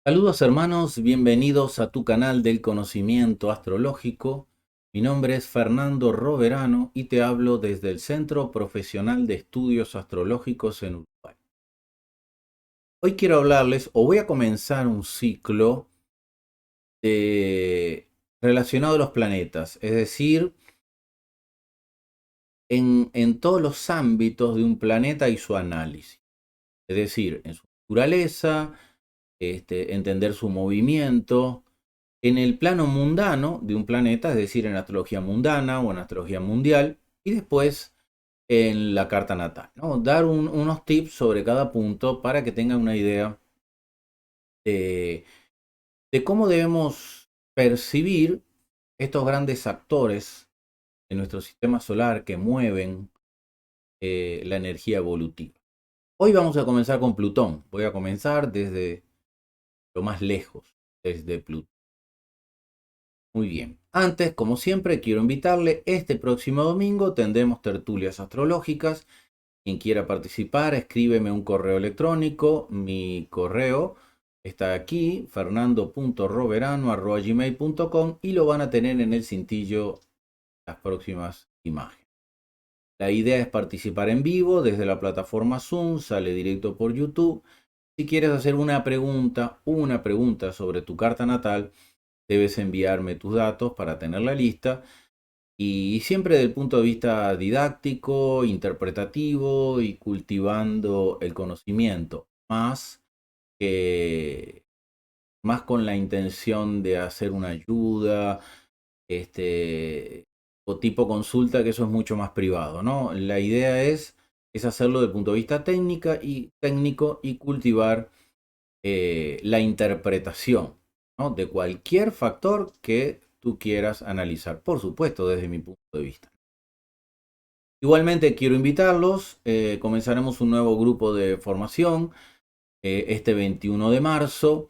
Saludos hermanos, bienvenidos a tu canal del conocimiento astrológico. Mi nombre es Fernando Roverano y te hablo desde el Centro Profesional de Estudios Astrológicos en Uruguay. Hoy quiero hablarles, o voy a comenzar un ciclo relacionado a los planetas, es decir, en todos los ámbitos de un planeta y su análisis. Es decir, en su naturaleza, entender su movimiento, en el plano mundano de un planeta, es decir, en astrología mundana o en astrología mundial, y después en la carta natal, ¿no? Dar unos tips sobre cada punto para que tengan una idea de, de cómo debemos percibir estos grandes actores en nuestro sistema solar que mueven la energía evolutiva. Hoy vamos a comenzar con Plutón. Voy a comenzar desde lo más lejos, desde Plutón. Muy bien. Antes, como siempre, quiero invitarle, este próximo domingo tendremos tertulias astrológicas. Quien quiera participar, escríbeme un correo electrónico. Mi correo está aquí, fernando.roverano@gmail.com, y lo van a tener en el cintillo las próximas imágenes. La idea es participar en vivo desde la plataforma Zoom, sale directo por YouTube. Si quieres hacer una pregunta sobre tu carta natal, debes enviarme tus datos para tener la lista, y siempre desde el punto de vista didáctico, interpretativo y cultivando el conocimiento, que, más con la intención de hacer una ayuda, o tipo consulta, que eso es mucho más privado, ¿no? La idea es hacerlo desde el punto de vista técnico y cultivar la interpretación, ¿no? De cualquier factor que tú quieras analizar, por supuesto, desde mi punto de vista. Igualmente quiero invitarlos, comenzaremos un nuevo grupo de formación este 21 de marzo.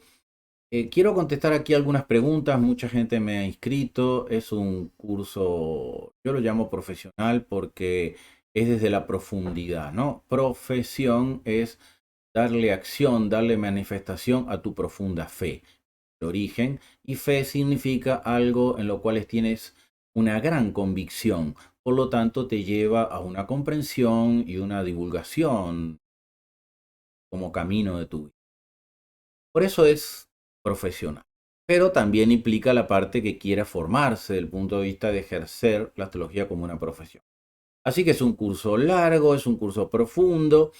Quiero contestar aquí algunas preguntas, mucha gente me ha inscrito, es un curso, yo lo llamo profesional porque es desde la profundidad, ¿no? Profesión es darle acción, darle manifestación a tu profunda fe, de origen, y fe significa algo en lo cual tienes una gran convicción, por lo tanto te lleva a una comprensión y una divulgación como camino de tu vida. Por eso es profesional, pero también implica la parte que quiera formarse desde el punto de vista de ejercer la astrología como una profesión. Así que es un curso largo, es un curso profundo.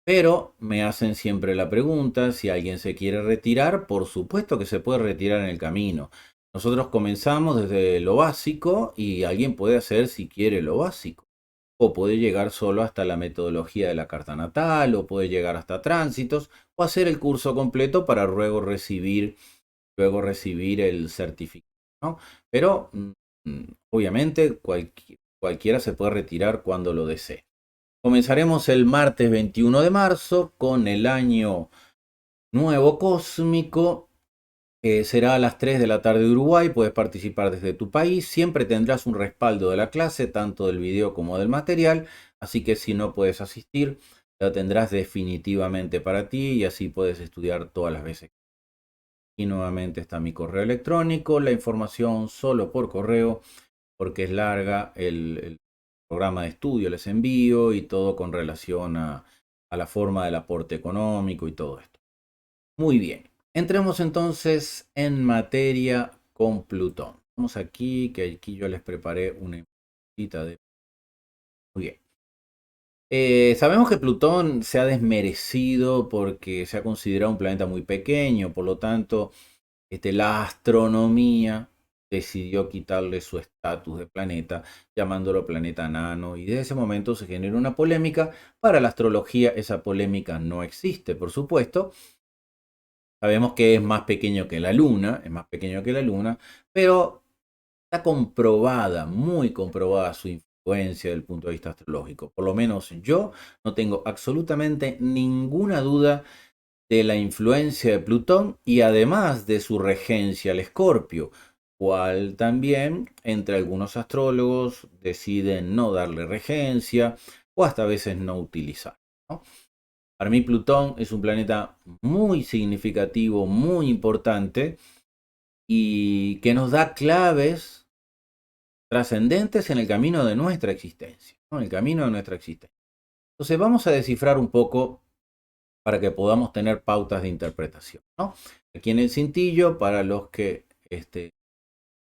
Pero me hacen siempre la pregunta, si alguien se quiere retirar, por supuesto que se puede retirar en el camino. Nosotros comenzamos desde lo básico y alguien puede hacer, si quiere, lo básico. O puede llegar solo hasta la metodología de la carta natal, o puede llegar hasta tránsitos, o hacer el curso completo para luego recibir el certificado, ¿no? Pero obviamente cualquiera se puede retirar cuando lo desee. Comenzaremos el martes 21 de marzo con el año nuevo cósmico. Será a las 3 de la tarde de Uruguay. Puedes participar desde tu país. Siempre tendrás un respaldo de la clase, tanto del video como del material. Así que si no puedes asistir, la tendrás definitivamente para ti y así puedes estudiar todas las veces. Y nuevamente está mi correo electrónico. La información solo por correo, porque es larga el programa de estudio, les envío, y todo con relación a la forma del aporte económico y todo esto. Muy bien, entremos entonces en materia con Plutón. Vamos aquí, que aquí yo les preparé una cita de... Muy bien. Sabemos que Plutón se ha desmerecido porque se ha considerado un planeta muy pequeño, por lo tanto, la astronomía decidió quitarle su estatus de planeta, llamándolo planeta nano, y desde ese momento se generó una polémica. Para la astrología esa polémica no existe, por supuesto. Sabemos que es más pequeño que la Luna, pero está comprobada, muy comprobada su influencia desde el punto de vista astrológico. Por lo menos yo no tengo absolutamente ninguna duda de la influencia de Plutón y además de su regencia al Escorpio, cual también entre algunos astrólogos deciden no darle regencia o hasta a veces no utilizar, ¿no? Para mí Plutón es un planeta muy significativo, muy importante y que nos da claves trascendentes en el camino de nuestra existencia, ¿no? En el camino de nuestra existencia. Entonces vamos a descifrar un poco para que podamos tener pautas de interpretación, ¿no? Aquí en el cintillo, para los que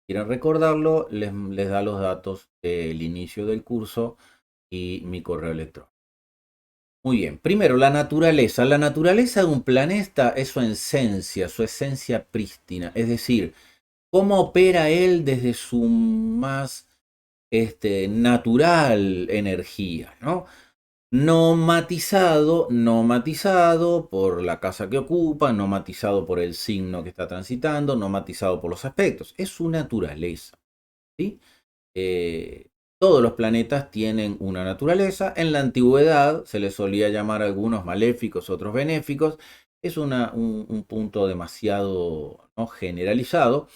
quieran recordarlo, les da los datos del inicio del curso y mi correo electrónico. Muy bien, primero la naturaleza. La naturaleza de un planeta es su esencia prístina, es decir, cómo opera él desde su más natural energía, ¿no? No matizado por la casa que ocupa, no matizado por el signo que está transitando, no matizado por los aspectos. Es su naturaleza, ¿sí? Eh, todos los planetas tienen una naturaleza. En la antigüedad se les solía llamar algunos maléficos, otros benéficos. Es un punto demasiado, ¿no?, generalizado.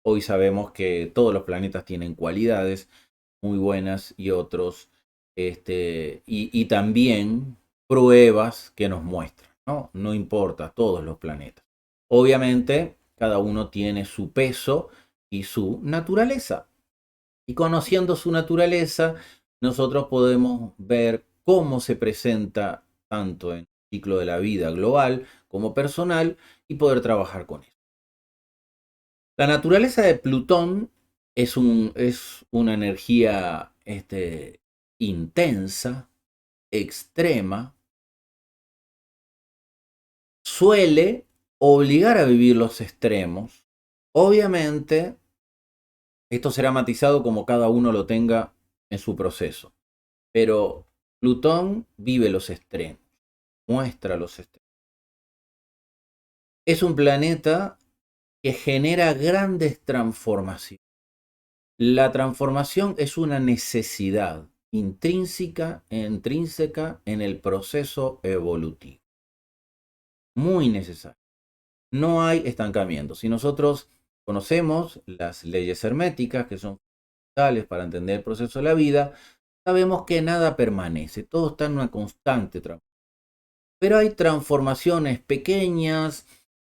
Hoy sabemos que todos los planetas tienen cualidades muy buenas y otros, y también pruebas que nos muestran, ¿no? No importa, todos los planetas. Obviamente, cada uno tiene su peso y su naturaleza. Y conociendo su naturaleza, nosotros podemos ver cómo se presenta tanto en el ciclo de la vida global como personal y poder trabajar con eso. La naturaleza de Plutón es una energía intensa, extrema, suele obligar a vivir los extremos. Obviamente, esto será matizado como cada uno lo tenga en su proceso, pero Plutón vive los extremos, muestra los extremos. Es un planeta que genera grandes transformaciones. La transformación es una necesidad intrínseca en el proceso evolutivo. Muy necesario. No hay estancamiento. Si nosotros conocemos las leyes herméticas, que son fundamentales para entender el proceso de la vida, sabemos que nada permanece, todo está en una constante transformación. Pero hay transformaciones pequeñas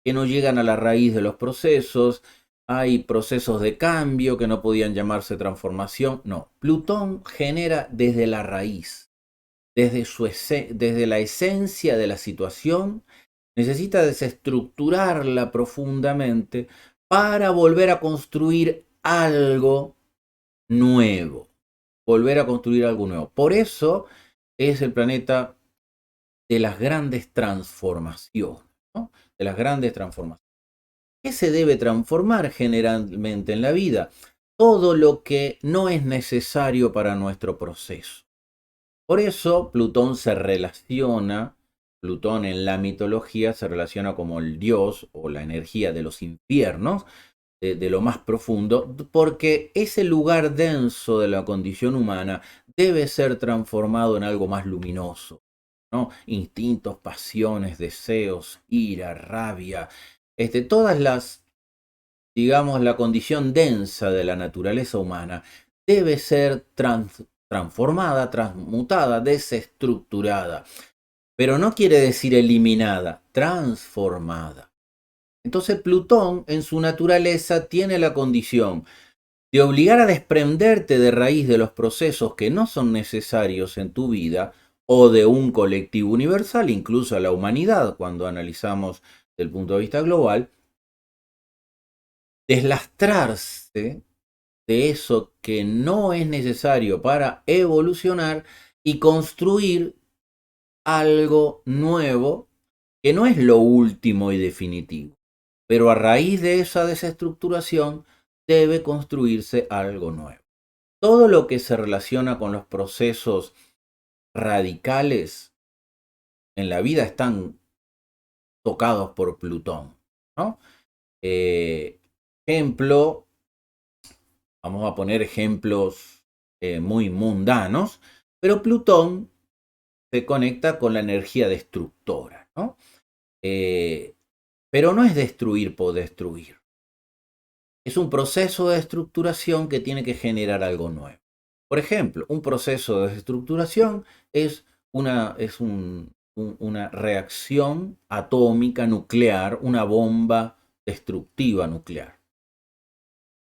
que no llegan a la raíz de los procesos, hay procesos de cambio que no podían llamarse transformación. No, Plutón genera desde la raíz, desde la esencia de la situación, necesita desestructurarla profundamente para volver a construir algo nuevo. Volver a construir algo nuevo. Por eso es el planeta de las grandes transformaciones, ¿no? De las grandes transformaciones. ¿Qué se debe transformar generalmente en la vida? Todo lo que no es necesario para nuestro proceso. Por eso Plutón en la mitología se relaciona como el dios o la energía de los infiernos, de lo más profundo, porque ese lugar denso de la condición humana debe ser transformado en algo más luminoso, ¿no? Instintos, pasiones, deseos, ira, rabia, todas las, digamos, la condición densa de la naturaleza humana debe ser transformada, transmutada, desestructurada. Pero no quiere decir eliminada, transformada. Entonces Plutón en su naturaleza tiene la condición de obligar a desprenderte de raíz de los procesos que no son necesarios en tu vida o de un colectivo universal, incluso a la humanidad, cuando analizamos desde el punto de vista global, deslastrarse de eso que no es necesario para evolucionar y construir algo nuevo que no es lo último y definitivo. Pero a raíz de esa desestructuración debe construirse algo nuevo. Todo lo que se relaciona con los procesos radicales en la vida están tocados por Plutón, ¿no? Ejemplo, vamos a poner ejemplos muy mundanos, pero Plutón se conecta con la energía destructora, ¿no? Pero no es destruir por destruir. Es un proceso de estructuración que tiene que generar algo nuevo. Por ejemplo, un proceso de estructuración es un una reacción atómica nuclear, una bomba destructiva nuclear.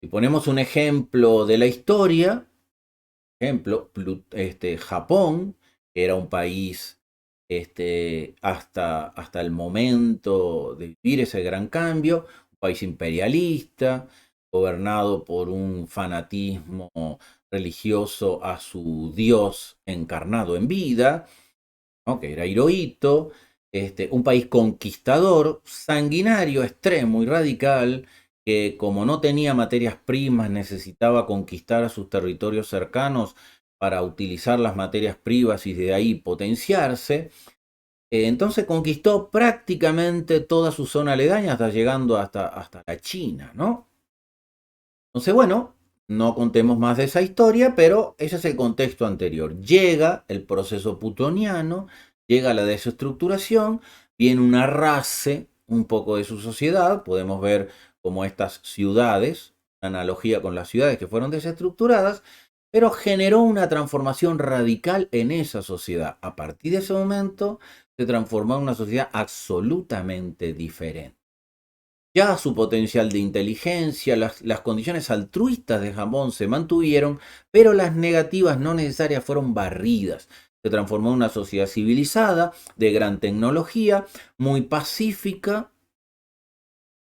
Si ponemos un ejemplo de la historia, ejemplo, Japón, que era un país hasta el momento de vivir ese gran cambio, un país imperialista, gobernado por un fanatismo religioso a su dios encarnado en vida, ¿no? Que era Hirohito, un país conquistador, sanguinario, extremo y radical, que como no tenía materias primas, necesitaba conquistar a sus territorios cercanos para utilizar las materias primas y de ahí potenciarse. Entonces conquistó prácticamente toda su zona aledaña hasta llegando hasta la China, ¿no? Entonces, bueno, no contemos más de esa historia, pero ese es el contexto anterior. Llega el proceso plutoniano, llega la desestructuración, viene un arrase un poco de su sociedad, podemos ver como estas ciudades, analogía con las ciudades que fueron desestructuradas, pero generó una transformación radical en esa sociedad. A partir de ese momento se transformó en una sociedad absolutamente diferente. Ya su potencial de inteligencia, las condiciones altruistas de Japón se mantuvieron, pero las negativas no necesarias fueron barridas. Se transformó en una sociedad civilizada, de gran tecnología, muy pacífica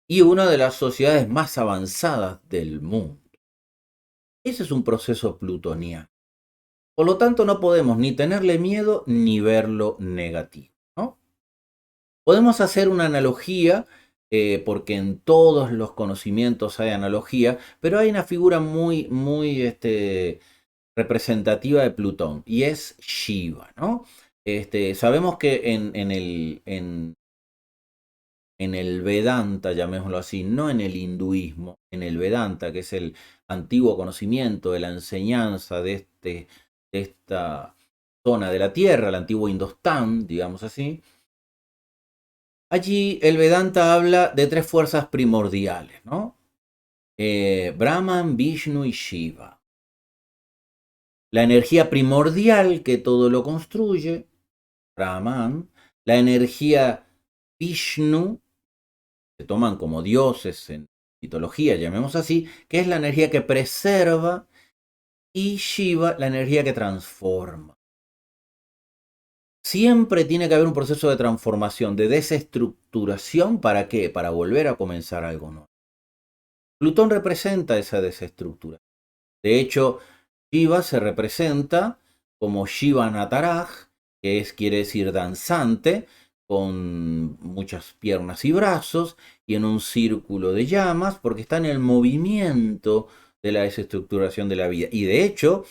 y una de las sociedades más avanzadas del mundo. Ese es un proceso plutoniano. Por lo tanto, no podemos ni tenerle miedo ni verlo negativo, ¿no? Podemos hacer una analogía, porque en todos los conocimientos hay analogía, pero hay una figura muy representativa de Plutón y es Shiva, ¿no? Sabemos que en el Vedanta, llamémoslo así, no en el hinduismo, en el Vedanta, que es el antiguo conocimiento de la enseñanza de esta zona de la Tierra, el antiguo Indostán, digamos así. Allí el Vedanta habla de tres fuerzas primordiales, ¿no? Brahman, Vishnu y Shiva. La energía primordial que todo lo construye, Brahman. La energía Vishnu, se toman como dioses en mitología, llamemos así, que es la energía que preserva, y Shiva, la energía que transforma. Siempre tiene que haber un proceso de transformación, de desestructuración. ¿Para qué? Para volver a comenzar algo nuevo. Plutón representa esa desestructura. De hecho, Shiva se representa como Shiva Nataraj, que quiere decir danzante, con muchas piernas y brazos, y en un círculo de llamas, porque está en el movimiento de la desestructuración de la vida. Y de hecho,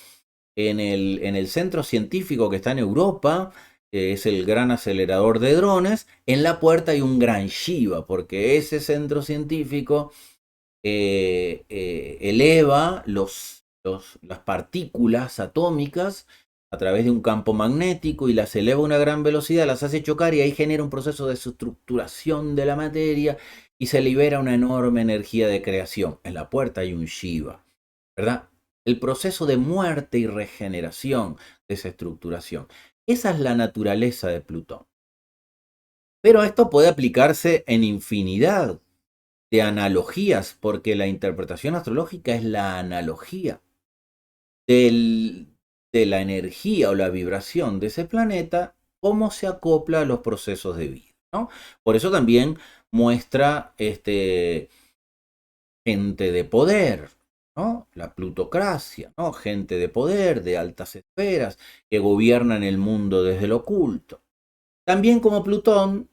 en el centro científico que está en Europa, que es el gran acelerador de drones, en la puerta hay un gran Shiva, porque ese centro científico eleva las partículas atómicas a través de un campo magnético y las eleva a una gran velocidad, las hace chocar y ahí genera un proceso de estructuración de la materia y se libera una enorme energía de creación. En la puerta hay un Shiva, ¿verdad? El proceso de muerte y regeneración de esa estructuración. Esa es la naturaleza de Plutón. Pero esto puede aplicarse en infinidad de analogías, porque la interpretación astrológica es la analogía de la energía o la vibración de ese planeta, cómo se acopla a los procesos de vida, ¿no? Por eso también muestra gente de poder, ¿no? La plutocracia, ¿no? Gente de poder, de altas esferas, que gobiernan el mundo desde lo oculto. También como Plutón,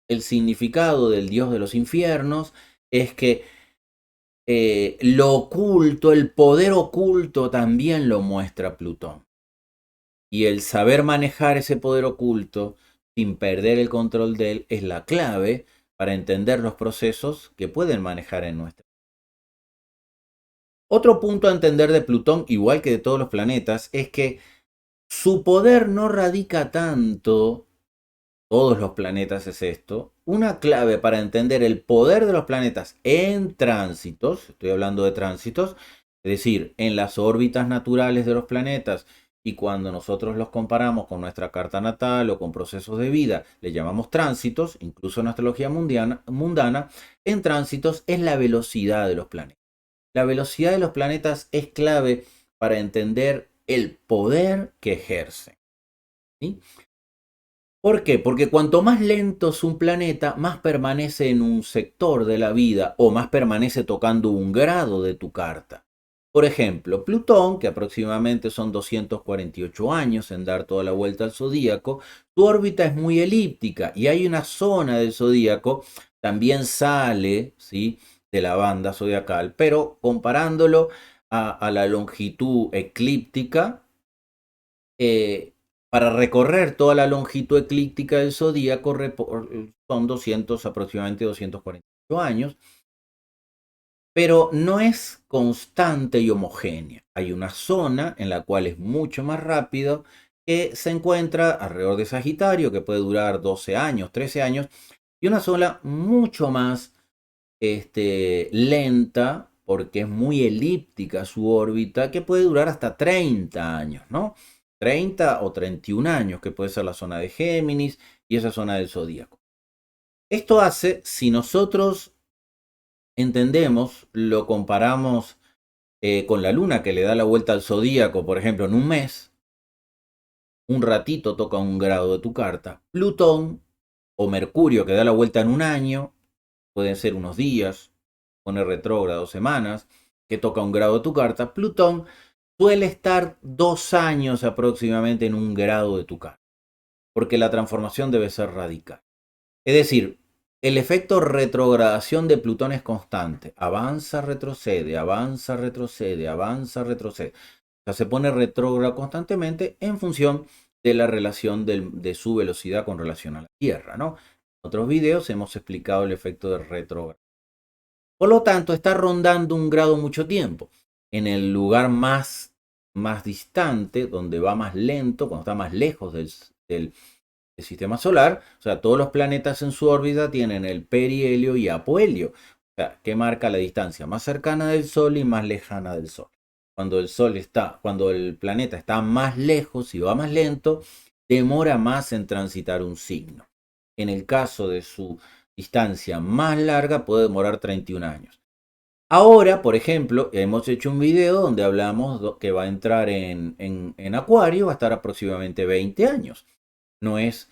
el significado del dios de los infiernos es que lo oculto, el poder oculto también lo muestra Plutón. Y el saber manejar ese poder oculto sin perder el control de él es la clave para entender los procesos que pueden manejar en nuestra vida. Otro punto a entender de Plutón, igual que de todos los planetas, es que su poder no radica tanto, todos los planetas es esto, una clave para entender el poder de los planetas en tránsitos, estoy hablando de tránsitos, es decir, en las órbitas naturales de los planetas y cuando nosotros los comparamos con nuestra carta natal o con procesos de vida, le llamamos tránsitos, incluso en astrología mundana, en tránsitos es la velocidad de los planetas. La velocidad de los planetas es clave para entender el poder que ejercen. ¿Sí? ¿Por qué? Porque cuanto más lento es un planeta, más permanece en un sector de la vida o más permanece tocando un grado de tu carta. Por ejemplo, Plutón, que aproximadamente son 248 años en dar toda la vuelta al zodíaco, su órbita es muy elíptica y hay una zona del zodíaco, también sale, ¿sí?, de la banda zodiacal, pero comparándolo a la longitud eclíptica, para recorrer toda la longitud eclíptica del zodíaco son aproximadamente 248 años, pero no es constante y homogénea. Hay una zona en la cual es mucho más rápido, que se encuentra alrededor de Sagitario, que puede durar 12 años, 13 años, y una zona mucho más lenta, porque es muy elíptica su órbita, que puede durar hasta 30 años, ¿no? 30 o 31 años, que puede ser la zona de Géminis y esa zona del zodíaco. Esto hace, si nosotros entendemos, lo comparamos con la luna que le da la vuelta al zodíaco, por ejemplo, en un mes, un ratito toca un grado de tu carta. Plutón o Mercurio que da la vuelta en un año, pueden ser unos días, pone retrógrado semanas, que toca un grado de tu carta. Plutón suele estar 2 años aproximadamente en un grado de tu carta, porque la transformación debe ser radical. Es decir, el efecto retrogradación de Plutón es constante. Avanza, retrocede, avanza, retrocede, avanza, retrocede. O sea, se pone retrógrado constantemente en función de la relación de su velocidad con relación a la Tierra, ¿no? En otros videos hemos explicado el efecto de retrogradación. Por lo tanto, está rondando un grado mucho tiempo. En el lugar más distante, donde va más lento, cuando está más lejos del sistema solar, o sea, todos los planetas en su órbita tienen el perihelio y apohelio, o sea, que marca la distancia más cercana del Sol y más lejana del Sol. Cuando el planeta está más lejos y va más lento, demora más en transitar un signo. En el caso de su distancia más larga, puede demorar 31 años. Ahora, por ejemplo, hemos hecho un video donde hablamos que va a entrar en Acuario, va a estar aproximadamente 20 años. No es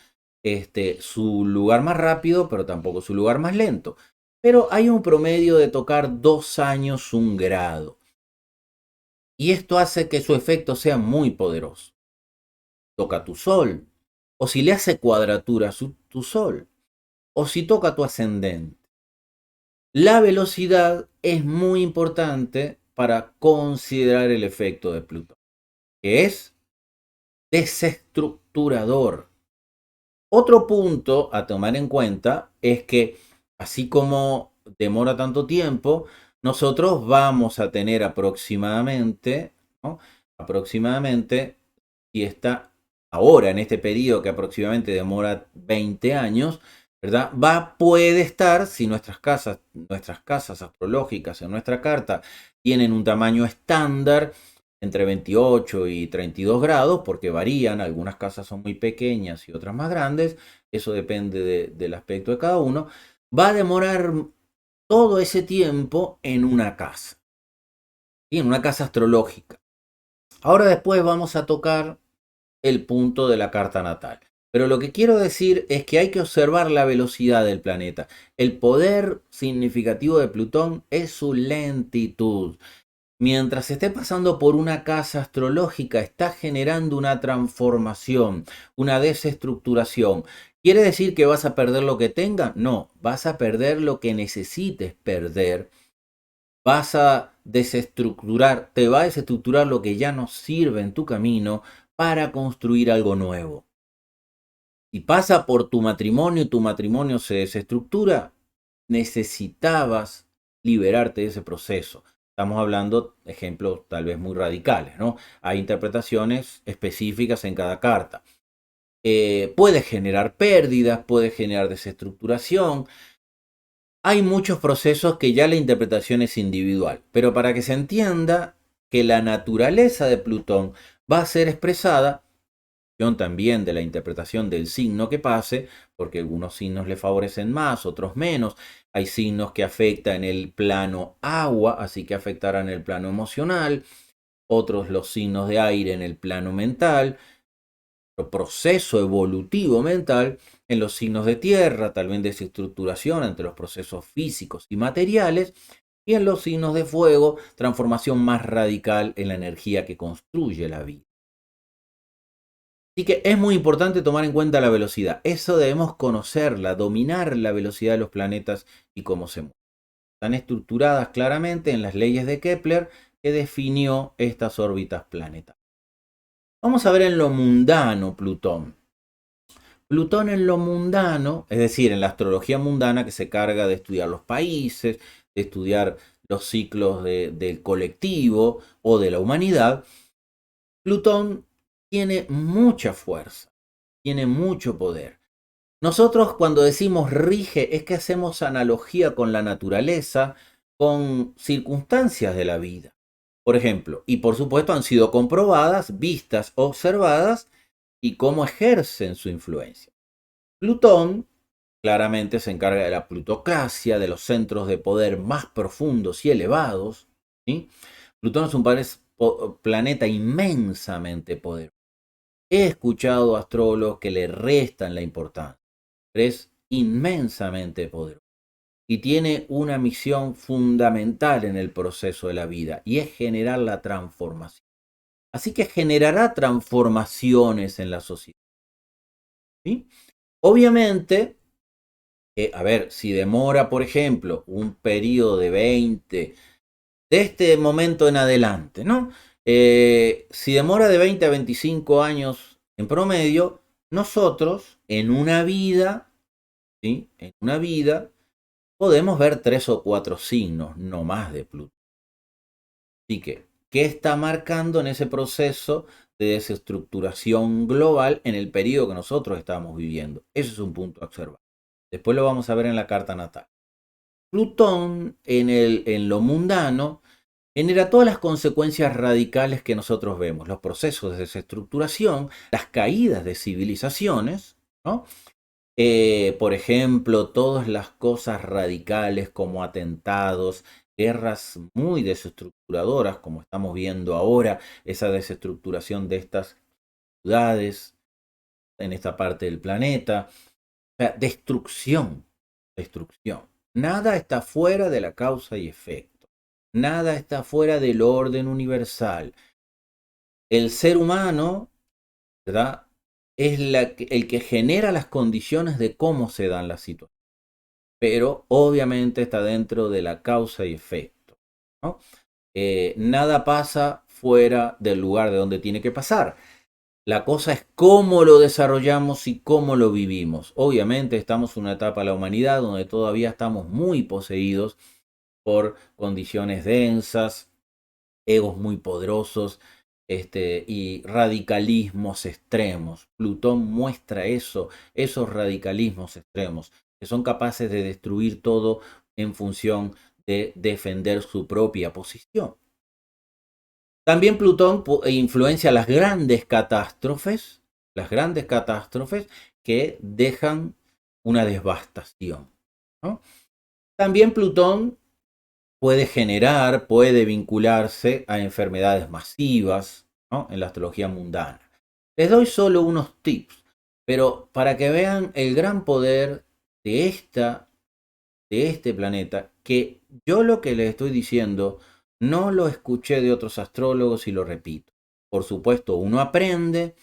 su lugar más rápido, pero tampoco su lugar más lento. Pero hay un promedio de tocar 2 años un grado. Y esto hace que su efecto sea muy poderoso. Toca tu Sol, o si le hace cuadratura a tu Sol, o si toca tu ascendente. La velocidad es muy importante para considerar el efecto de Plutón, que es desestructurador. Otro punto a tomar en cuenta es que, así como demora tanto tiempo, nosotros vamos a tener aproximadamente, ¿no?, si está ahora en este periodo que aproximadamente demora 20 años, ¿verdad? Puede estar, si nuestras casas astrológicas en nuestra carta tienen un tamaño estándar, entre 28 y 32 grados, porque varían, algunas casas son muy pequeñas y otras más grandes, eso depende del aspecto de cada uno, va a demorar todo ese tiempo en una casa, ¿sí?, en una casa astrológica. Ahora después vamos a tocar el punto de la carta natal. Pero lo que quiero decir es que hay que observar la velocidad del planeta. El poder significativo de Plutón es su lentitud. Mientras esté pasando por una casa astrológica, está generando una transformación, una desestructuración. ¿Quiere decir que vas a perder lo que tenga? No, vas a perder lo que necesites perder. Vas a desestructurar, te va a desestructurar lo que ya no sirve en tu camino para construir algo nuevo. Si pasa por tu matrimonio se desestructura, necesitabas liberarte de ese proceso. Estamos hablando de ejemplos tal vez muy radicales, ¿no? Hay interpretaciones específicas en cada carta. Puede generar pérdidas, puede generar desestructuración. Hay muchos procesos que ya la interpretación es individual, pero para que se entienda que la naturaleza de Plutón va a ser expresada también de la interpretación del signo que pase, porque algunos signos le favorecen más, otros menos. Hay signos que afectan el plano agua, así que afectarán el plano emocional. Otros los signos de aire en el plano mental. El proceso evolutivo mental en los signos de tierra, tal vez desestructuración entre los procesos físicos y materiales. Y en los signos de fuego, transformación más radical en la energía que construye la vida. Así que es muy importante tomar en cuenta la velocidad. Eso debemos conocerla, dominar la velocidad de los planetas y cómo se mueven. Están estructuradas claramente en las leyes de Kepler que definió estas órbitas planetarias. Vamos a ver en lo mundano Plutón. Plutón en lo mundano, es decir, en la astrología mundana que se carga de estudiar los países, de estudiar los ciclos del colectivo o de la humanidad, Plutón tiene mucha fuerza, tiene mucho poder. Nosotros cuando decimos rige es que hacemos analogía con la naturaleza, con circunstancias de la vida. Por ejemplo, y por supuesto han sido comprobadas, vistas, observadas y cómo ejercen su influencia. Plutón claramente se encarga de la plutocracia, de los centros de poder más profundos y elevados. ¿Sí? Plutón es un planeta inmensamente poderoso. He escuchado astrólogos que le restan la importancia, pero es inmensamente poderoso y tiene una misión fundamental en el proceso de la vida y es generar la transformación. Así que generará transformaciones en la sociedad. ¿Sí? Obviamente, a ver, si demora, por ejemplo, un periodo de 20, de este momento en adelante, ¿no? Si demora de 20 a 25 años en promedio, nosotros en una vida, ¿sí? En una vida podemos ver 3 o 4 signos, no más de Plutón. Así que, ¿qué está marcando en ese proceso de desestructuración global en el periodo que nosotros estamos viviendo? Eso es un punto a observar. Después lo vamos a ver en la carta natal. Plutón en lo mundano genera todas las consecuencias radicales que nosotros vemos, los procesos de desestructuración, las caídas de civilizaciones, ¿no? Por ejemplo, todas las cosas radicales como atentados, guerras muy desestructuradoras, como estamos viendo ahora, esa desestructuración de estas ciudades en esta parte del planeta. O sea, destrucción, destrucción. Nada está fuera de la causa y efecto. Nada está fuera del orden universal. El ser humano, ¿verdad? Es el que genera las condiciones de cómo se dan las situaciones. Pero obviamente está dentro de la causa y efecto, ¿no? Nada pasa fuera del lugar de donde tiene que pasar. La cosa es cómo lo desarrollamos y cómo lo vivimos. Obviamente estamos en una etapa de la humanidad donde todavía estamos muy poseídos por condiciones densas, egos muy poderosos, y radicalismos extremos. Plutón muestra eso, esos radicalismos extremos, que son capaces de destruir todo en función de defender su propia posición. También Plutón influencia las grandes catástrofes que dejan una devastación, ¿no? También Plutón puede vincularse a enfermedades masivas, ¿no? En la astrología mundana. Les doy solo unos tips, pero para que vean el gran poder de este planeta, que yo lo que les estoy diciendo no lo escuché de otros astrólogos y lo repito. Por supuesto, uno aprende,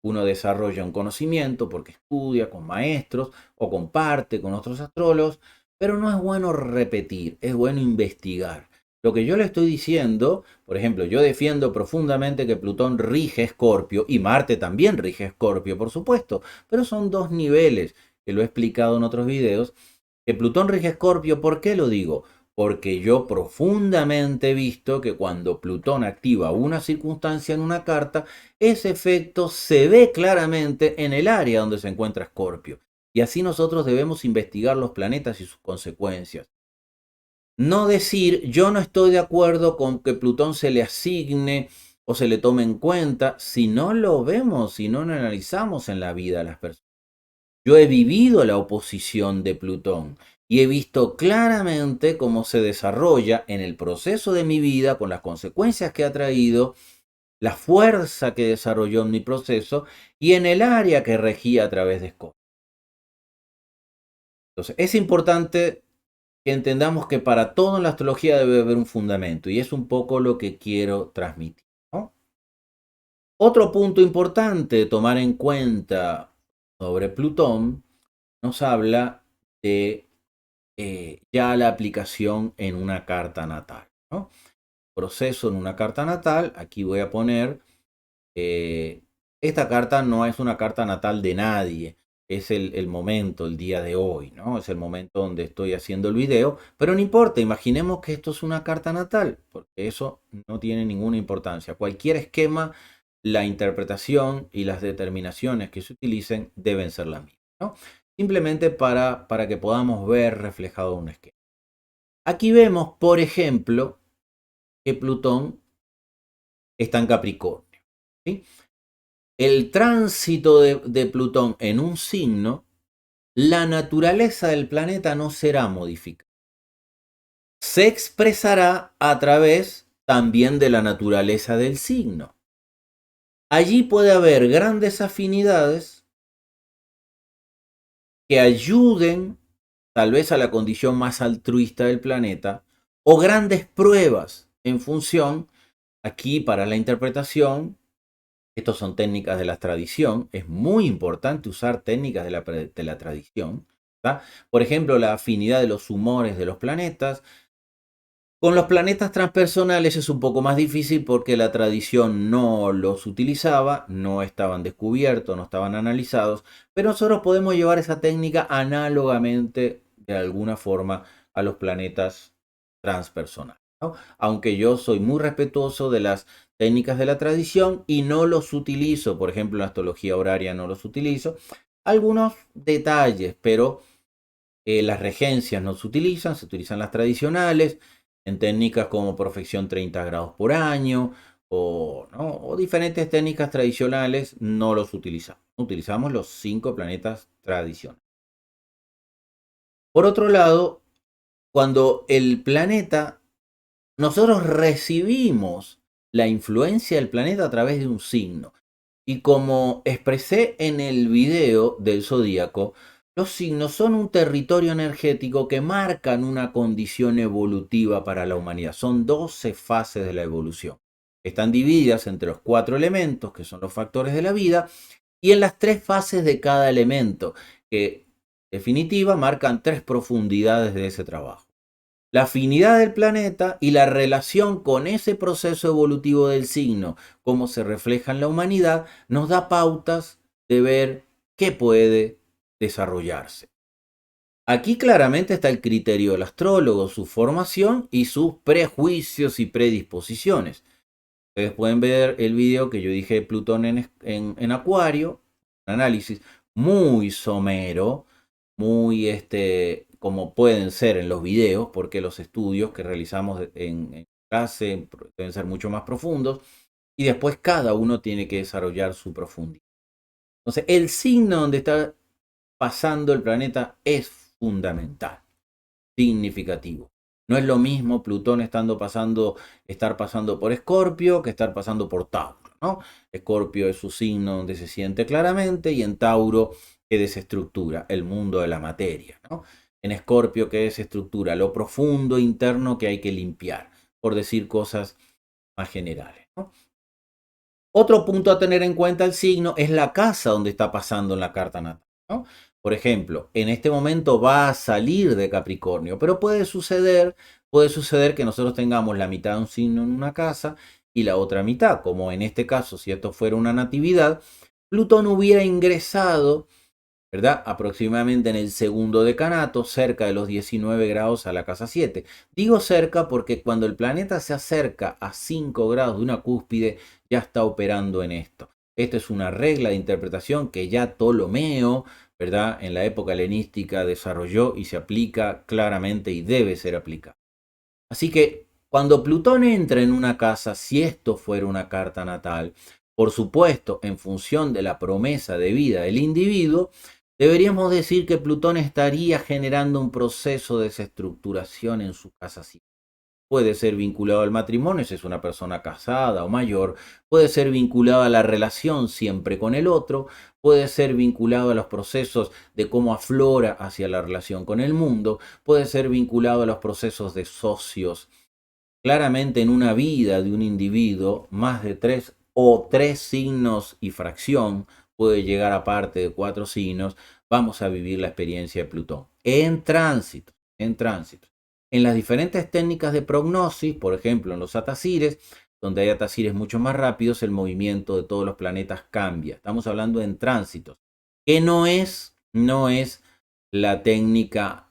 uno desarrolla un conocimiento porque estudia con maestros o comparte con otros astrólogos, pero no es bueno repetir, es bueno investigar. Lo que yo le estoy diciendo, por ejemplo, yo defiendo profundamente que Plutón rige Escorpio y Marte también rige Escorpio, por supuesto, pero son dos niveles, que lo he explicado en otros videos, que Plutón rige Escorpio. ¿Por qué lo digo? Porque yo profundamente he visto que cuando Plutón activa una circunstancia en una carta, ese efecto se ve claramente en el área donde se encuentra Escorpio. Y así nosotros debemos investigar los planetas y sus consecuencias. No decir, yo no estoy de acuerdo con que Plutón se le asigne o se le tome en cuenta si no lo vemos, si no lo analizamos en la vida de las personas. Yo he vivido la oposición de Plutón y he visto claramente cómo se desarrolla en el proceso de mi vida, con las consecuencias que ha traído, la fuerza que desarrolló en mi proceso y en el área que regía a través de Escorpio. Entonces, es importante que entendamos que para todo en la astrología debe haber un fundamento y es un poco lo que quiero transmitir, ¿no? Otro punto importante de tomar en cuenta sobre Plutón nos habla de ya la aplicación en una carta natal, ¿no? Proceso en una carta natal, aquí voy a poner, esta carta no es una carta natal de nadie, es el momento, el día de hoy, ¿no? Es el momento donde estoy haciendo el video, pero no importa, imaginemos que esto es una carta natal, porque eso no tiene ninguna importancia. Cualquier esquema, la interpretación y las determinaciones que se utilicen deben ser las mismas, ¿no? Simplemente para que podamos ver reflejado un esquema. Aquí vemos, por ejemplo, que Plutón está en Capricornio, ¿sí? El tránsito de Plutón en un signo, la naturaleza del planeta no será modificada. Se expresará a través también de la naturaleza del signo. Allí puede haber grandes afinidades que ayuden tal vez a la condición más altruista del planeta, o grandes pruebas en función, aquí para la interpretación, estos son técnicas de la tradición, es muy importante usar técnicas de la tradición, ¿tá? Por ejemplo, la afinidad de los humores de los planetas. Con los planetas transpersonales es un poco más difícil porque la tradición no los utilizaba, no estaban descubiertos, no estaban analizados, pero nosotros podemos llevar esa técnica análogamente de alguna forma a los planetas transpersonales, ¿no? Aunque yo soy muy respetuoso de las técnicas de la tradición y no los utilizo, por ejemplo en la astrología horaria no los utilizo, algunos detalles, pero las regencias no se utilizan las tradicionales, en técnicas como profección 30 grados por año ¿no? O diferentes técnicas tradicionales no los utilizamos. Utilizamos los 5 planetas tradicionales. Por otro lado, cuando el planeta, nosotros recibimos la influencia del planeta a través de un signo. Y como expresé en el video del zodíaco, los signos son un territorio energético que marcan una condición evolutiva para la humanidad. Son 12 fases de la evolución. Están divididas entre los 4 elementos, que son los factores de la vida, y en las 3 fases de cada elemento, que en definitiva marcan 3 profundidades de ese trabajo. La afinidad del planeta y la relación con ese proceso evolutivo del signo, cómo se refleja en la humanidad, nos da pautas de ver qué puede desarrollarse. Aquí claramente está el criterio del astrólogo, su formación y sus prejuicios y predisposiciones. Ustedes pueden ver el video que yo dije Plutón en Acuario, un análisis muy somero, muy como pueden ser en los videos, porque los estudios que realizamos en clase deben ser mucho más profundos, y después cada uno tiene que desarrollar su profundidad. Entonces, el signo donde está pasando el planeta es fundamental, significativo. No es lo mismo Plutón estar pasando por Escorpio que estar pasando por Tauro, ¿no? Escorpio es su signo donde se siente claramente y en Tauro que desestructura el mundo de la materia, ¿no? En Escorpio que desestructura lo profundo interno que hay que limpiar, por decir cosas más generales, ¿no? Otro punto a tener en cuenta el signo es la casa donde está pasando en la carta natal, ¿no? Por ejemplo, en este momento va a salir de Capricornio, pero puede suceder que nosotros tengamos la mitad de un signo en una casa y la otra mitad, como en este caso, si esto fuera una natividad, Plutón hubiera ingresado, ¿verdad? Aproximadamente en el segundo decanato, cerca de los 19 grados a la casa 7. Digo cerca porque cuando el planeta se acerca a 5 grados de una cúspide, ya está operando en esto. Esta es una regla de interpretación que ya Ptolomeo, ¿verdad? En la época helenística desarrolló y se aplica claramente y debe ser aplicada. Así que Cuando Plutón entra en una casa, si esto fuera una carta natal, por supuesto, en función de la promesa de vida del individuo, deberíamos decir que Plutón estaría generando un proceso de desestructuración en su casa. Puede ser vinculado al matrimonio si es una persona casada o mayor, puede ser vinculado a la relación siempre con el otro, puede ser vinculado a los procesos de cómo aflora hacia la relación con el mundo, puede ser vinculado a los procesos de socios. Claramente en una vida de un individuo, más de 3 signos y fracción, puede llegar a parte de 4 signos, vamos a vivir la experiencia de Plutón. En tránsito, en tránsito. En las diferentes técnicas de prognosis, por ejemplo en los atasires, donde hay atasires mucho más rápidos, el movimiento de todos los planetas cambia. Estamos hablando en tránsitos, que no es la técnica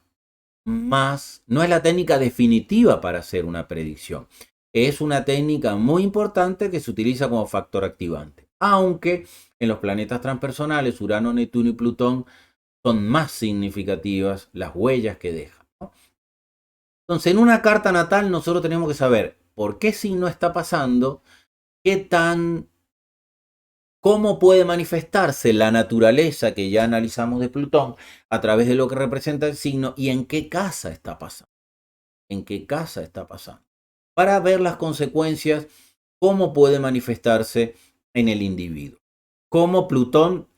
no es la técnica definitiva para hacer una predicción. Es una técnica muy importante que se utiliza como factor activante. Aunque en los planetas transpersonales, Urano, Neptuno y Plutón, son más significativas las huellas que dejan, ¿no? Entonces, en una carta natal nosotros tenemos que saber por qué signo está pasando, cómo puede manifestarse la naturaleza que ya analizamos de Plutón a través de lo que representa el signo y en qué casa está pasando. En qué casa está pasando. Para ver las consecuencias, cómo puede manifestarse en el individuo. Cómo Plutón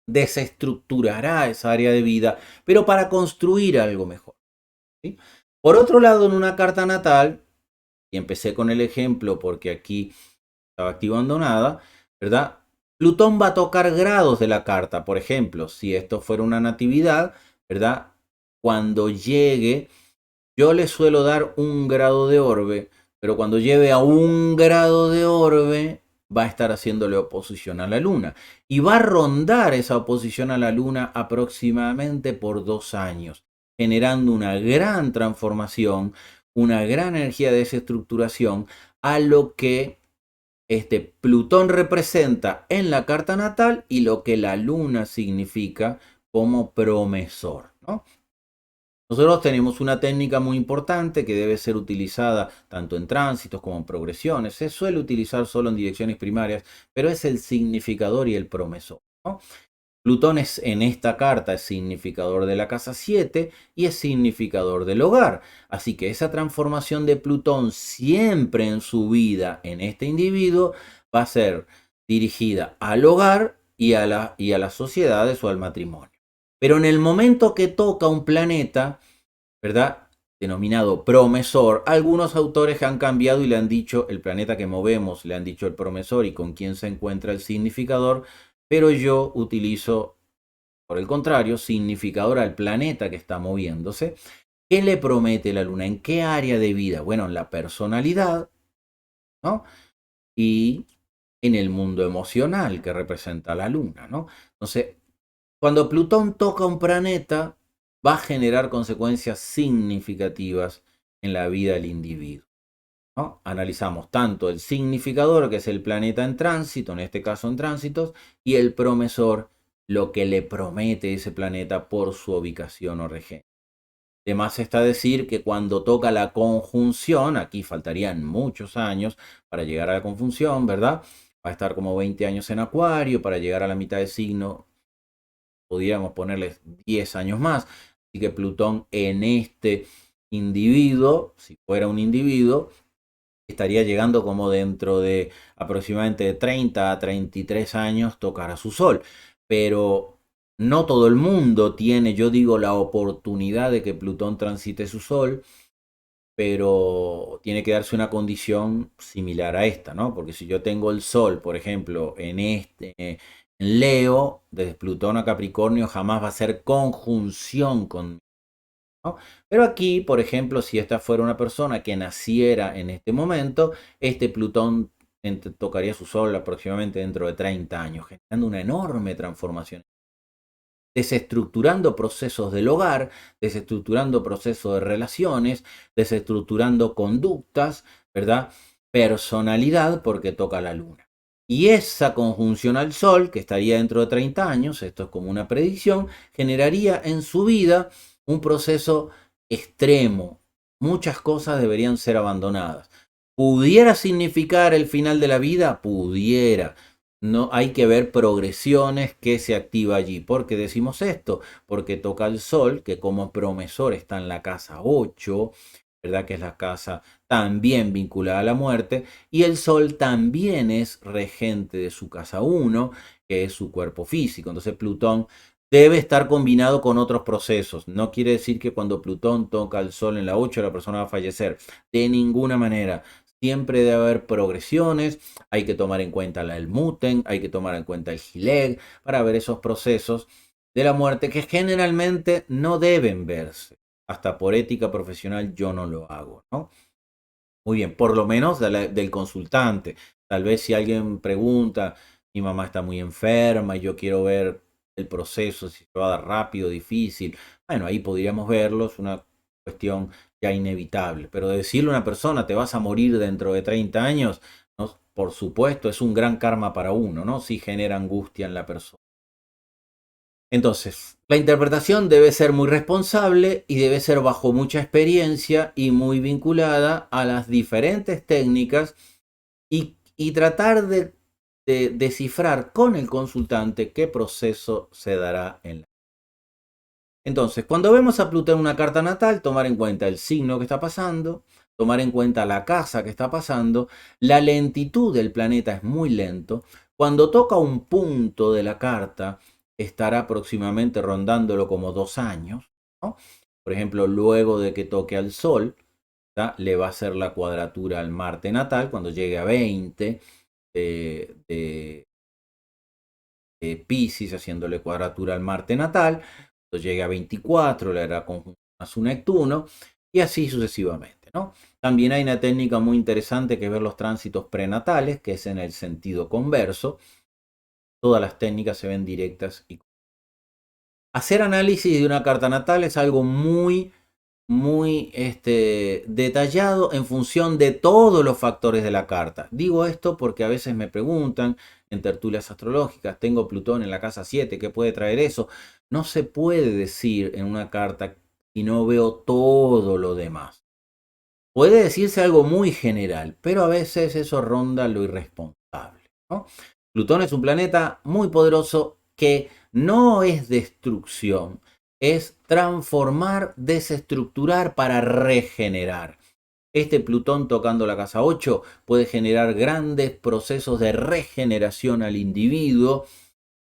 desestructurará esa área de vida, pero para construir algo mejor, ¿sí? Por otro lado, en una carta natal, y empecé con el ejemplo porque aquí estaba activando nada, ¿verdad? Plutón va a tocar grados de la carta. Por ejemplo, si esto fuera una natividad, ¿verdad? Cuando llegue, yo le suelo dar 1 grado de orbe, pero cuando lleve a 1 grado de orbe, va a estar haciéndole oposición a la Luna. Y va a rondar esa oposición a la Luna aproximadamente por 2 años, generando una gran transformación, una gran energía de desestructuración a lo que Plutón representa en la carta natal y lo que la Luna significa como promesor, ¿no? Nosotros tenemos una técnica muy importante que debe ser utilizada tanto en tránsitos como en progresiones. Se suele utilizar solo en direcciones primarias, pero es el significador y el promesor, ¿no? Plutón en esta carta es significador de la casa 7 y es significador del hogar. Así que esa transformación de Plutón siempre en su vida en este individuo va a ser dirigida al hogar y a las sociedades o al matrimonio. Pero en el momento que toca un planeta, ¿verdad?, denominado promesor, algunos autores han cambiado y le han dicho el planeta que movemos, le han dicho el promesor y con quién se encuentra el significador, pero yo utilizo, por el contrario, significador al planeta que está moviéndose. ¿Qué le promete la Luna? ¿En qué área de vida? Bueno, en la personalidad, ¿no? Y en el mundo emocional que representa la Luna, ¿no? Entonces, cuando Plutón toca un planeta, va a generar consecuencias significativas en la vida del individuo, ¿no? Analizamos tanto el significador, que es el planeta en tránsito, en este caso en tránsitos, y el promesor, lo que le promete ese planeta por su ubicación o regencia. Además está decir que cuando toca la conjunción, aquí faltarían muchos años para llegar a la conjunción, ¿verdad? Va a estar como 20 años en Acuario, para llegar a la mitad de signo podríamos ponerles 10 años más. Así que Plutón en este individuo, si fuera un individuo, estaría llegando como dentro de aproximadamente de 30 a 33 años tocar a su Sol. Pero no todo el mundo tiene, yo digo, la oportunidad de que Plutón transite su Sol, pero tiene que darse una condición similar a esta, ¿no? Porque si yo tengo el Sol, por ejemplo, en Leo, desde Plutón a Capricornio jamás va a ser conjunción con, ¿no? Pero aquí, por ejemplo, si esta fuera una persona que naciera en este momento, este Plutón tocaría su Sol aproximadamente dentro de 30 años, generando una enorme transformación, desestructurando procesos del hogar, desestructurando procesos de relaciones, desestructurando conductas, ¿verdad? Personalidad, porque toca la Luna. Y esa conjunción al Sol, que estaría dentro de 30 años, esto es como una predicción, generaría en su vida un proceso extremo. Muchas cosas deberían ser abandonadas. ¿Pudiera significar el final de la vida? Pudiera. No hay que ver progresiones que se activa allí. ¿Por qué decimos esto? Porque toca el Sol, que como promesor está en la casa 8, ¿verdad? Que es la casa también vinculada a la muerte. Y el Sol también es regente de su casa 1, que es su cuerpo físico. Entonces Plutón debe estar combinado con otros procesos. No quiere decir que cuando Plutón toca el Sol en la 8 la persona va a fallecer. De ninguna manera. Siempre debe haber progresiones, hay que tomar en cuenta el Muten, hay que tomar en cuenta el Gileg para ver esos procesos de la muerte que generalmente no deben verse. Hasta por ética profesional yo no lo hago, ¿no? Muy bien, por lo menos del consultante. Tal vez si alguien pregunta, mi mamá está muy enferma y yo quiero ver el proceso, si se va a dar rápido, difícil. Bueno, ahí podríamos verlo, es una cuestión ya inevitable. Pero decirle a una persona, te vas a morir dentro de 30 años, ¿no? Por supuesto, es un gran karma para uno, ¿no? Si genera angustia en la persona. Entonces, la interpretación debe ser muy responsable y debe ser bajo mucha experiencia y muy vinculada a las diferentes técnicas y tratar de descifrar con el consultante qué proceso se dará en la. Entonces, cuando vemos a Plutón en una carta natal, tomar en cuenta el signo que está pasando, tomar en cuenta la casa que está pasando, la lentitud del planeta es muy lento. Cuando toca un punto de la carta, estará aproximadamente rondándolo como 2 años, ¿no? Por ejemplo, luego de que toque al Sol, ¿tá? Le va a hacer la cuadratura al Marte natal cuando llegue a 20 de Piscis, haciéndole cuadratura al Marte natal. Cuando llegue a 24, le hará conjunción a su Neptuno, y así sucesivamente, ¿no? También hay una técnica muy interesante que es ver los tránsitos prenatales, que es en el sentido converso. Todas las técnicas se ven directas y hacer análisis de una carta natal es algo muy detallado en función de todos los factores de la carta. Digo esto porque a veces me preguntan en tertulias astrológicas, tengo Plutón en la casa 7, ¿qué puede traer eso? No se puede decir en una carta si no veo todo lo demás. Puede decirse algo muy general, pero a veces eso ronda lo irresponsable, ¿no? Plutón es un planeta muy poderoso que no es destrucción, es transformar, desestructurar para regenerar. Este Plutón tocando la casa 8 puede generar grandes procesos de regeneración al individuo,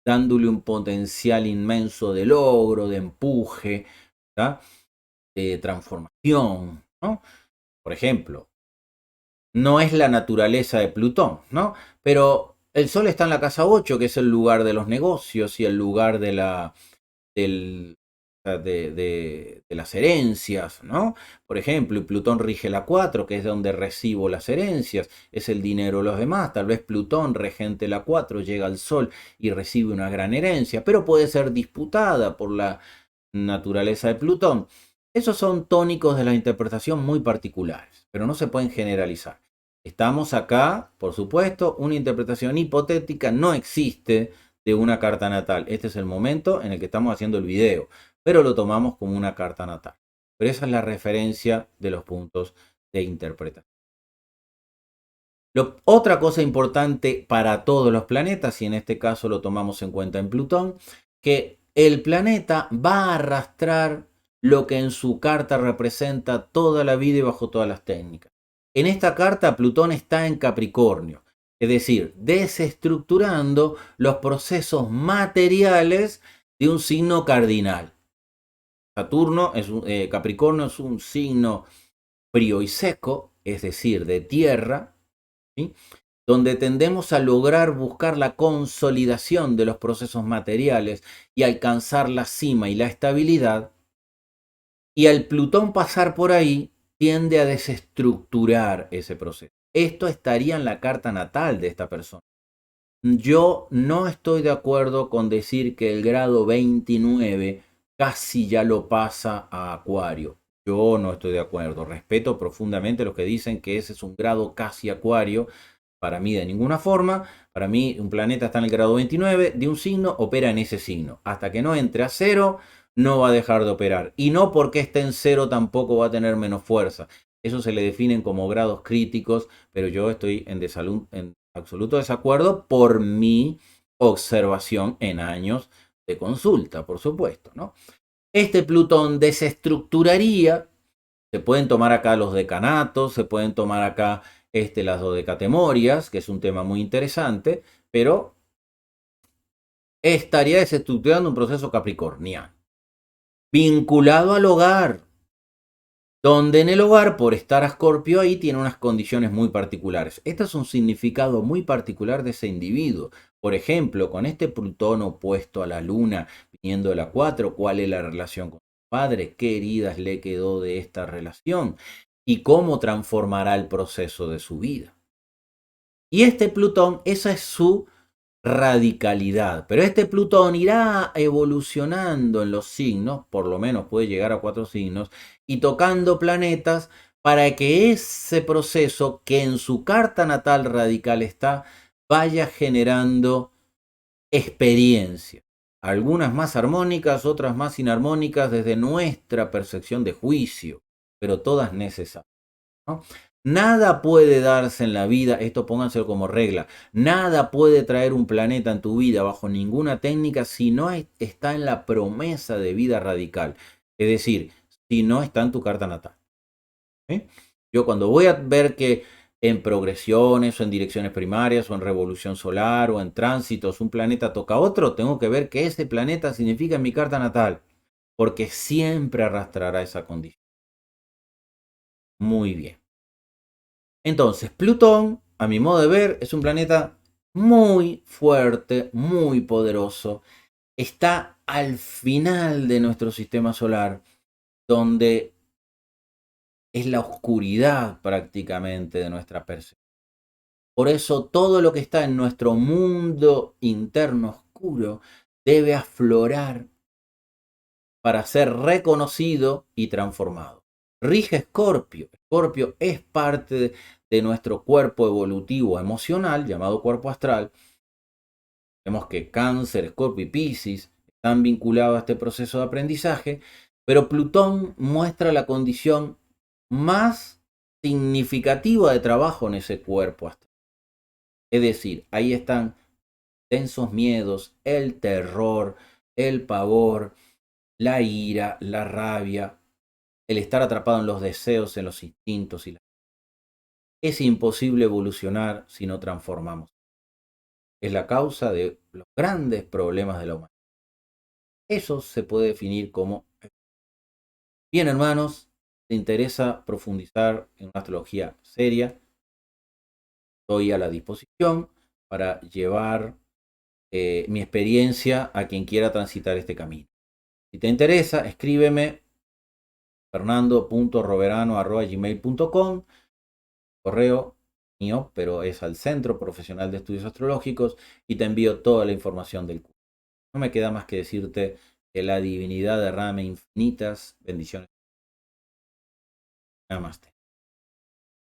dándole un potencial inmenso de logro, de empuje, ¿tá? De transformación, ¿no? Por ejemplo, no es la naturaleza de Plutón, ¿no? Pero el Sol está en la casa 8, que es el lugar de los negocios y el lugar de las herencias, ¿no? Por ejemplo, y Plutón rige la 4, que es donde recibo las herencias, es el dinero de los demás. Tal vez Plutón, regente la 4, llega al Sol y recibe una gran herencia, pero puede ser disputada por la naturaleza de Plutón. Esos son tónicos de la interpretación muy particulares, pero no se pueden generalizar. Estamos acá, por supuesto, una interpretación hipotética no existe de una carta natal. Este es el momento en el que estamos haciendo el video, pero lo tomamos como una carta natal. Pero esa es la referencia de los puntos de interpretación. Otra cosa importante para todos los planetas, y en este caso lo tomamos en cuenta en Plutón, que el planeta va a arrastrar lo que en su carta representa toda la vida y bajo todas las técnicas. En esta carta Plutón está en Capricornio, es decir, desestructurando los procesos materiales de un signo cardinal. Capricornio es un signo frío y seco, es decir, de tierra, ¿sí? Donde tendemos a lograr buscar la consolidación de los procesos materiales y alcanzar la cima y la estabilidad, y al Plutón pasar por ahí tiende a desestructurar ese proceso. Esto estaría en la carta natal de esta persona. Yo no estoy de acuerdo con decir que el grado 29 casi ya lo pasa a Acuario. Yo no estoy de acuerdo. Respeto profundamente a los que dicen que ese es un grado casi Acuario. Para mí de ninguna forma. Para mí un planeta está en el grado 29 de un signo, opera en ese signo. Hasta que no entre a 0, no va a dejar de operar. Y no porque esté en 0 tampoco va a tener menos fuerza. Eso se le definen como grados críticos, pero yo estoy en absoluto desacuerdo por mi observación en años de consulta, por supuesto, ¿no? Este Plutón desestructuraría, se pueden tomar acá los decanatos, se pueden tomar acá las dodecatemorias, que es un tema muy interesante, pero estaría desestructurando un proceso capricorniano, vinculado al hogar, donde en el hogar, por estar Escorpio ahí, tiene unas condiciones muy particulares. Este es un significado muy particular de ese individuo. Por ejemplo, con este Plutón opuesto a la Luna, viniendo de la 4, ¿cuál es la relación con su padre? ¿Qué heridas le quedó de esta relación? ¿Y cómo transformará el proceso de su vida? Y este Plutón, esa es su radicalidad. Pero este Plutón irá evolucionando en los signos, por lo menos puede llegar a 4 signos, y tocando planetas para que ese proceso que en su carta natal radical está, vaya generando experiencia. Algunas más armónicas, otras más inarmónicas desde nuestra percepción de juicio, pero todas necesarias, ¿no? Nada puede darse en la vida, esto pónganselo como regla, nada puede traer un planeta en tu vida bajo ninguna técnica si no está en la promesa de vida radical. Es decir, si no está en tu carta natal. ¿Eh? Yo cuando voy a ver que en progresiones o en direcciones primarias o en revolución solar o en tránsitos un planeta toca a otro, tengo que ver que ese planeta significa en mi carta natal, porque siempre arrastrará esa condición. Muy bien. Entonces, Plutón, a mi modo de ver, es un planeta muy fuerte, muy poderoso. Está al final de nuestro sistema solar, donde es la oscuridad prácticamente de nuestra percepción. Por eso todo lo que está en nuestro mundo interno oscuro debe aflorar para ser reconocido y transformado. Rige Escorpio. Escorpio es parte de nuestro cuerpo evolutivo emocional, llamado cuerpo astral. Vemos que Cáncer, Escorpio y Piscis están vinculados a este proceso de aprendizaje, pero Plutón muestra la condición más significativa de trabajo en ese cuerpo astral. Es decir, ahí están tensos miedos, el terror, el pavor, la ira, la rabia, el estar atrapado en los deseos, en los instintos. Es imposible evolucionar si no transformamos. Es la causa de los grandes problemas de la humanidad. Eso se puede definir como... Bien, hermanos, ¿te interesa profundizar en una astrología seria? Estoy a la disposición para llevar mi experiencia a quien quiera transitar este camino. Si te interesa, escríbeme fernando.roverano@gmail.com, correo mío, pero es al Centro Profesional de Estudios Astrológicos, y te envío toda la información del curso. No me queda más que decirte que la divinidad derrame infinitas bendiciones. Namaste.